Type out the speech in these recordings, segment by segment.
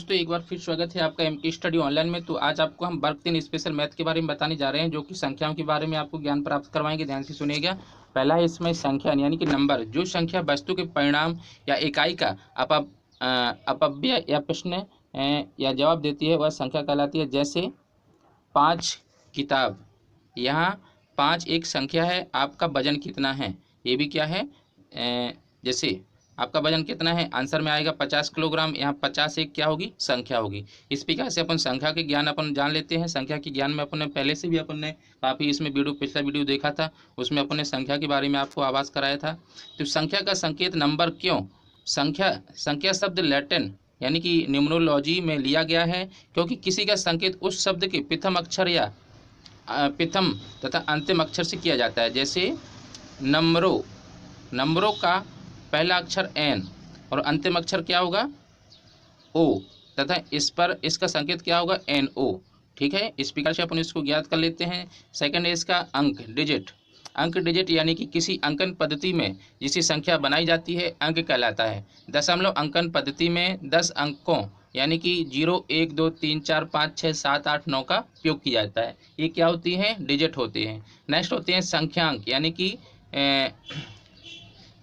दोस्तों, एक बार फिर स्वागत है आपका एमके स्टडी ऑनलाइन में। तो आज आपको हम वर्ग 3 स्पेशल मैथ के बारे में बताने जा रहे हैं, जो कि संख्याओं के बारे में आपको ज्ञान प्राप्त करवाएंगे। ध्यान से सुनिएगा। पहला है इसमें संख्या यानी कि नंबर। जो संख्या वस्तु के परिणाम या इकाई का अपव्यय या प्रश्न या जवाब देती है, वह संख्या कहलाती है। जैसे 5 किताब। यहाँ 5 एक संख्या है। आपका वजन कितना है, ये भी क्या है, जैसे आपका वजन कितना है, आंसर में आएगा 50 किलोग्राम। यहाँ 50 एक क्या होगी, संख्या होगी। इस प्रकार से अपन संख्या के ज्ञान अपन जान लेते हैं। संख्या के ज्ञान में अपन ने पहले से भी अपन ने काफ़ी इसमें पिछला वीडियो देखा था, उसमें अपन ने संख्या के बारे में आपको आभास कराया था। तो संख्या का संकेत नंबर क्यों? संख्या शब्द लैटिन यानी कि न्यूमरोलॉजी में लिया गया है, क्योंकि किसी का संकेत उस शब्द के प्रथम अक्षर या प्रथम तथा अंतिम अक्षर से किया जाता है। जैसे नंबरों का पहला अक्षर एन और अंतिम अक्षर क्या होगा, ओ, तथा इस पर इसका संकेत क्या होगा, एन ओ। ठीक है, इस प्रकार से अपन इसको ज्ञात कर लेते हैं। सेकंड है इसका अंक डिजिट यानी कि किसी अंकन पद्धति में जिसकी संख्या बनाई जाती है, अंक कहलाता है। दशमलव अंकन पद्धति में 10 अंकों यानी कि 0, 1, 2, 3, 4, 5, 6, 7, 8, 9 का उपयोग किया जाता है। ये क्या होती हैं, डिजिट होते हैं। नेक्स्ट होते हैं संख्यांक यानी कि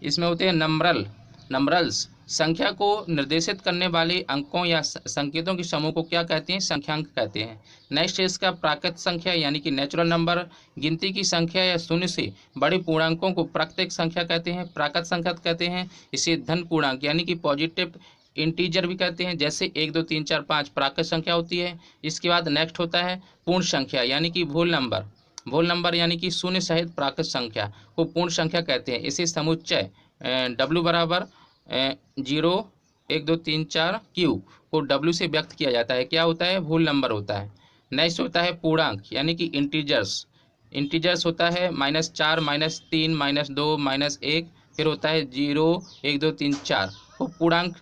इसमें होते हैं नंबरल्स। संख्या को निर्देशित करने वाले अंकों या संकेतों के समूह को क्या कहते हैं, संख्यांक कहते हैं। नेक्स्ट है इसका प्राकृत संख्या यानी कि नेचुरल नंबर। गिनती की संख्या या शून्य से बड़े पूर्णांकों को प्राकृतिक संख्या कहते हैं, प्राकृत संख्या कहते हैं। इसे धन पूर्णांक यानी कि पॉजिटिव इंटीजर भी कहते हैं। जैसे 1, 2, 3, 4, 5 प्राकृत संख्या होती है। इसके बाद नेक्स्ट होता है पूर्ण संख्या यानी कि होल नंबर यानी कि शून्य सहित प्राकृत संख्या को पूर्ण संख्या कहते हैं। इसे समुच्चय W बराबर 0, 1, 2, 3, 4 Q को W से व्यक्त किया जाता है। क्या होता है, होल नंबर होता है। नेक्स्ट होता है पूर्णांक यानी कि इंटीजर्स होता है -4, -3, -2, -1। फिर होता है 0, 1, 2, 3, 4 को पूर्णांक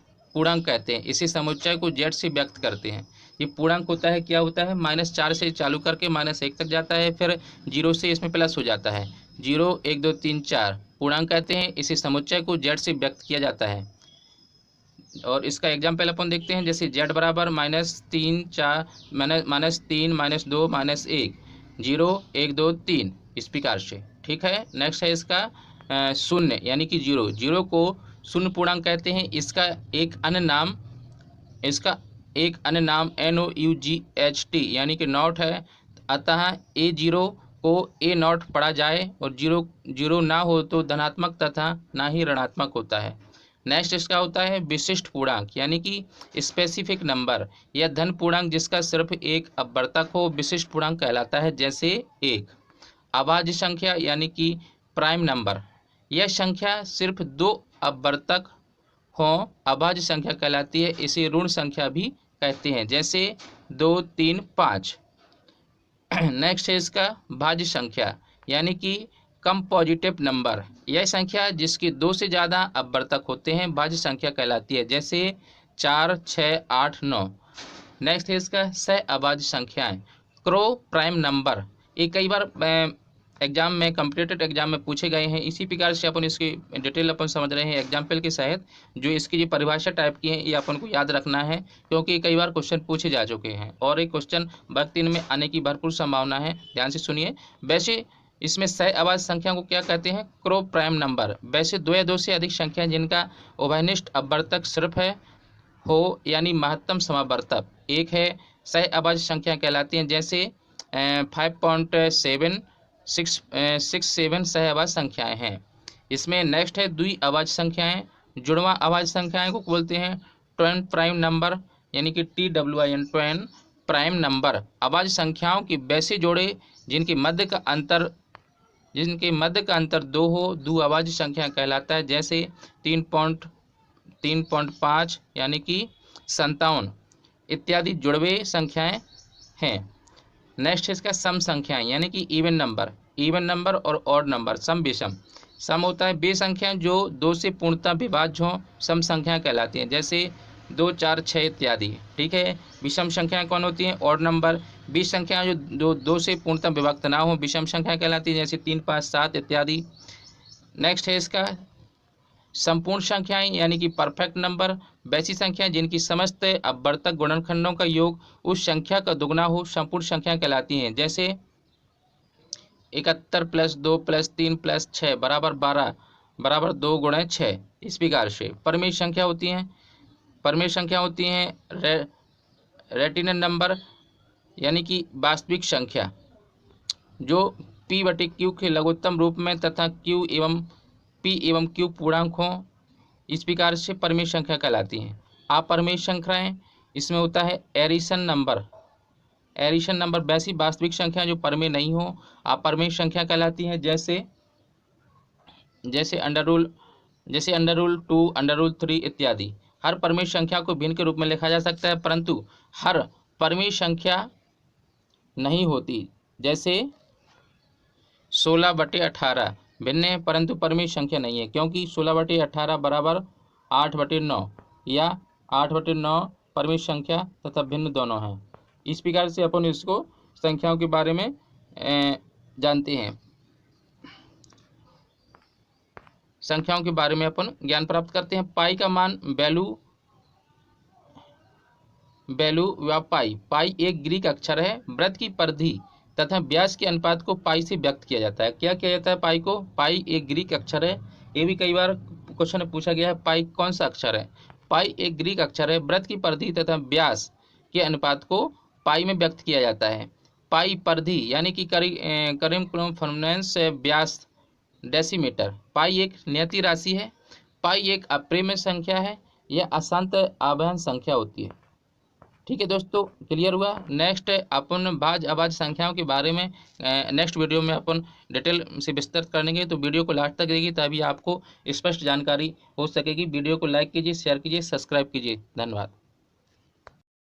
कहते हैं। इसी समुच्चय को Z से व्यक्त करते हैं। ये पूर्णांक होता है, क्या होता है, -4 से चालू करके -1 तक जाता है, फिर 0 से इसमें प्लस हो जाता है। 0, 1, 2, 3, 4 पूर्णांक कहते हैं। इसी समुच्चय को Z से व्यक्त किया जाता है। और इसका एग्जाम्पल अपन देखते हैं। जैसे Z बराबर -3, 4 -3, -2, -1, 0, 1, 2, 3 इस प्रकार से। ठीक है। नेक्स्ट है इसका शून्य यानी कि 0 को शून्य पूर्णांक कहते हैं। इसका एक अन्य नाम NOUGHT यानी कि नॉट है। अतः A0 को A नॉट पढ़ा जाए और 0 ना हो तो धनात्मक तथा ना ही ऋणात्मक होता है। नेक्स्ट इसका होता है विशिष्ट पूर्णांक यानी कि स्पेसिफिक नंबर या धन पूर्णांक जिसका सिर्फ एक अपवर्तक हो, विशिष्ट पूर्णांक कहलाता है। जैसे 1 अभाज्य संख्या यानी कि प्राइम नंबर। यह संख्या सिर्फ 2 अपवर्तक हो, अभाज्य संख्या कहलाती है। इसे ऋण संख्या भी कहते हैं। जैसे 2, 3, 5। नेक्स्ट है इसका भाज्य संख्या यानी कि कम पॉजिटिव नंबर। यह संख्या जिसके 2 से ज़्यादा अपवर्तक होते हैं, भाज्य संख्या कहलाती है। जैसे 4, 6, 8, 9। नेक्स्ट है इसका सह अभाज्य संख्याएं, क्रो प्राइम नंबर। ये कई बार एग्जाम में, कॉम्पिटिटिव एग्जाम में पूछे गए हैं। इसी प्रकार से अपन इसकी डिटेल अपन समझ रहे हैं एग्जाम्पल के सहित। जो इसकी जो परिभाषा टाइप की है, ये अपन को याद रखना है, क्योंकि कई बार क्वेश्चन पूछे जा चुके हैं और एक क्वेश्चन वर्ग 3 में आने की भरपूर संभावना है। ध्यान से सुनिए। वैसे इसमें सह अभाज्य संख्या को क्या कहते हैं, क्रो प्राइम नंबर। वैसे 2 या 2 से अधिक संख्याएं जिनका उभयनिष्ठ अपवर्तक सिर्फ है हो यानी महत्तम समावर्तक एक है, सह अभाज्य संख्या कहलाती हैं। जैसे 5.7, 6, 7 सह अभाज्य संख्याएं हैं। इसमें नेक्स्ट है द्वि अभाज्य संख्याएं। जुड़वां अभाज्य संख्याएं को बोलते हैं ट्वेन प्राइम नंबर यानी कि TWIN, ट्वेन प्राइम नंबर। अभाज्य संख्याओं के वैसे जोड़े जिनके मध्य का अंतर 2 हो, द्वि अभाज्य संख्या कहलाता है। जैसे 3.5 यानी कि 57 इत्यादि जुड़वे संख्याएं हैं। नेक्स्ट इसका सम संख्याएं यानी कि इवन नंबर और ऑड नंबर, सम विषम। सम होता है वे संख्याएं जो 2 से पूर्णतः विभाज्य हों, सम संख्याएं कहलाती हैं। जैसे 2, 4, 6 इत्यादि। ठीक है। विषम संख्याएं कौन होती हैं, ऑड नंबर। 20 संख्याएं जो 2 से पूर्णतः विभक्त ना हो, विषम संख्याएं कहलाती हैं। जैसे 3, 5, 7 इत्यादि। नेक्स्ट है इसका संपूर्ण संख्याएं यानी कि परफेक्ट नंबर। वैसी संख्या जिनकी समस्त अपवर्तक गुणनखंडों का योग उस संख्या का दुगना हो संपूर्ण संख्या कहलाती हैं। जैसे 71 + 2 + 3 + 6 = 12 बराबर 2 × 6। इस प्रकार से परिमेय संख्या होती हैं। परिमेय संख्या होती हैं रेटिनल नंबर यानी कि वास्तविक संख्या जो p/q के लघुत्तम रूप में तथा q एवं p एवं q पूर्णांक हों। इस प्रकार से परिमेय संख्या कहलाती हैं। अपरिमेय संख्याएं इसमें होता है एडिशन नंबर। एडिशन नंबर वैसी वास्तविक संख्या जो परिमेय नहीं हो अपरिमेय संख्या कहलाती हैं। जैसे √2 √3 इत्यादि। हर परिमेय संख्या को भिन्न के रूप में लिखा जा सकता है परंतु हर परिमेय संख्या नहीं होती। जैसे 16/18 भिन्न है परंतु परिमेय संख्या नहीं है, क्योंकि 16/18 बराबर 8/9 या 8/9 परिमेय संख्या तथा भिन्न दोनों हैं। इस प्रकार से अपन इसको संख्याओं के बारे में जानते हैं। संख्याओं के बारे में अपन ज्ञान प्राप्त करते हैं। पाई का मान वैल्यू या पाई एक ग्रीक अक्षर है। वृत्त की परिधि तथा व्यास के अनुपात को पाई से व्यक्त किया जाता है। क्या किया जाता है पाई को? पाई एक ग्रीक अक्षर है। ये भी कई बार क्वेश्चन में पूछा गया है पाई कौन सा अक्षर है। पाई एक ग्रीक अक्षर है। वृत्त की परिधि तथा व्यास के अनुपात को पाई में व्यक्त किया जाता है। पाई परिधि यानी कि करीमफ्रेंस व्यास डेसीमीटर। पाई एक नियति राशि है। पाई एक अप्रिमेय संख्या है। यह अशांत आवर्त संख्या होती है। ठीक है दोस्तों, क्लियर हुआ। नेक्स्ट अपन भाज्य अभाज्य संख्याओं के बारे में नेक्स्ट वीडियो में अपन डिटेल से विस्तृत करेंगे, तो वीडियो को लास्ट तक देखिए तभी आपको स्पष्ट जानकारी हो सकेगी। वीडियो को लाइक कीजिए, शेयर कीजिए, सब्सक्राइब कीजिए। धन्यवाद।